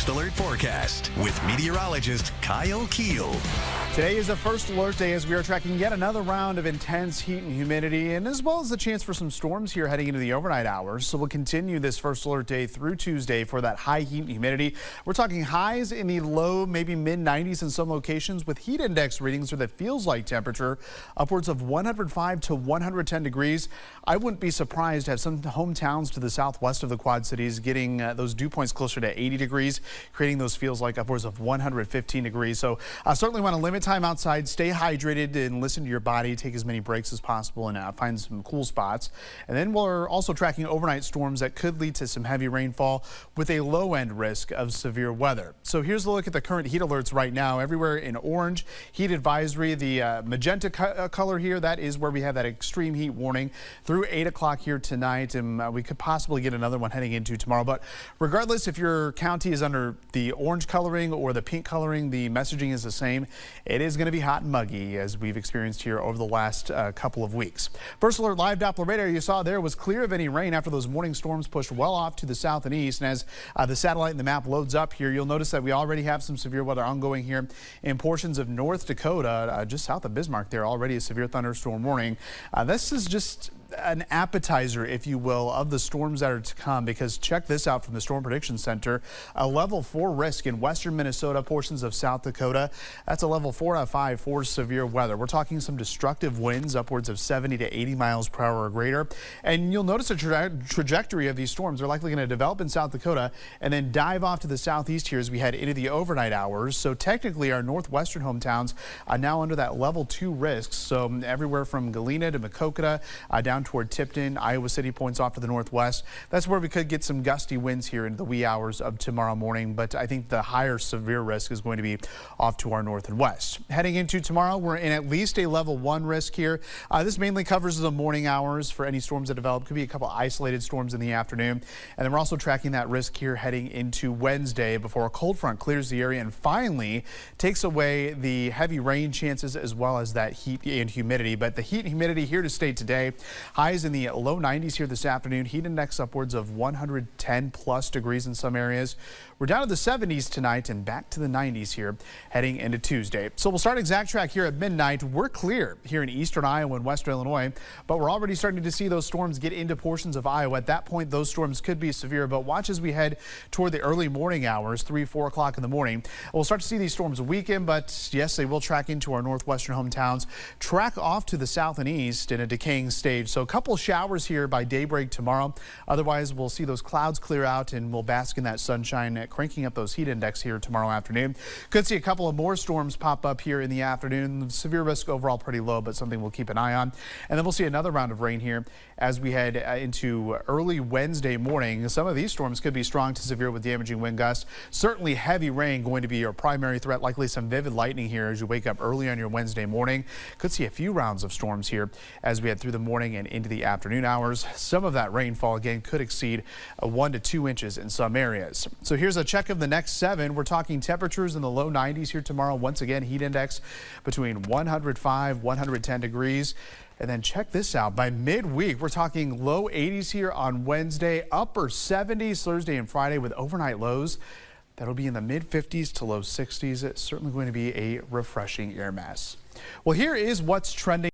First Alert Forecast with meteorologist Kyle Keel. Today is the First Alert Day as we are tracking yet another round of intense heat and humidity, and as well as the chance for some storms here heading into the overnight hours. So we'll continue this First Alert Day through Tuesday for that high heat and humidity. We're talking highs in the low, maybe mid 90s in some locations with heat index readings or that feels like temperature upwards of 105 to 110 degrees. I wouldn't be surprised to have some hometowns to the southwest of the Quad Cities getting those dew points closer to 80 degrees, creating those feels like upwards of 115 degrees. So I certainly want to limit time outside, stay hydrated and listen to your body, take as many breaks as possible and find some cool spots. And then we're also tracking overnight storms that could lead to some heavy rainfall with a low end risk of severe weather. So here's a look at the current heat alerts right now. Everywhere in orange, heat advisory, the magenta color here, that is where we have that extreme heat warning through 8 o'clock here tonight. And we could possibly get another one heading into tomorrow. But regardless if your county is under the orange coloring or the pink coloring, the messaging is the same. It is going to be hot and muggy as we've experienced here over the last couple of weeks. First Alert Live Doppler radar you saw there was clear of any rain after those morning storms pushed well off to the south and east. And as the satellite and the map loads up here, you'll notice that we already have some severe weather ongoing here in portions of North Dakota, just south of Bismarck. There already a severe thunderstorm warning. This is just an appetizer, if you will, of the storms that are to come, because check this out from the Storm Prediction Center. A level 4 risk in western Minnesota, portions of South Dakota. That's a level 4 out of 5 for severe weather. We're talking some destructive winds upwards of 70 to 80 miles per hour or greater. And you'll notice the trajectory of these storms are likely going to develop in South Dakota and then dive off to the southeast here as we head into the overnight hours. So technically our northwestern hometowns are now under that level 2 risk. So everywhere from Galena to Maquoketa down toward Tipton, Iowa City points off to the northwest. That's where we could get some gusty winds here into the wee hours of tomorrow morning, but I think the higher severe risk is going to be off to our north and west. Heading into tomorrow, we're in at least a level 1 risk here. This mainly covers the morning hours for any storms that develop. Could be a couple isolated storms in the afternoon. And then we're also tracking that risk here heading into Wednesday before a cold front clears the area and finally takes away the heavy rain chances as well as that heat and humidity. But the heat and humidity here to stay today. Highs in the low 90s here this afternoon. Heat index upwards of 110 plus degrees in some areas. We're down to the 70s tonight and back to the 90s here heading into Tuesday. So we'll start Exact Track here at midnight. We're clear here in eastern Iowa and western Illinois, but we're already starting to see those storms get into portions of Iowa. At that point, those storms could be severe, but watch as we head toward the early morning hours, 3, 4 o'clock in the morning. We'll start to see these storms weaken, but yes, they will track into our northwestern hometowns, track off to the south and east in a decaying stage. So a couple showers here by daybreak tomorrow. Otherwise, we'll see those clouds clear out and we'll bask in that sunshine, cranking up those heat index here tomorrow afternoon. Could see a couple of more storms pop up here in the afternoon. Severe risk overall pretty low, but something we'll keep an eye on. And then we'll see another round of rain here as we head into early Wednesday morning. Some of these storms could be strong to severe with damaging wind gusts. Certainly heavy rain going to be your primary threat. Likely some vivid lightning here as you wake up early on your Wednesday morning. Could see a few rounds of storms here as we head through the morning and into the afternoon hours. Some of that rainfall again could exceed 1 to 2 inches in some areas. So here's a check of the next 7. We're talking temperatures in the low 90s here tomorrow. Once again, heat index between 105, 110 degrees. And then check this out. By midweek, we're talking low 80s here on Wednesday, upper 70s Thursday and Friday with overnight lows that'll be in the mid 50s to low 60s. It's certainly going to be a refreshing air mass. Well, here is what's trending.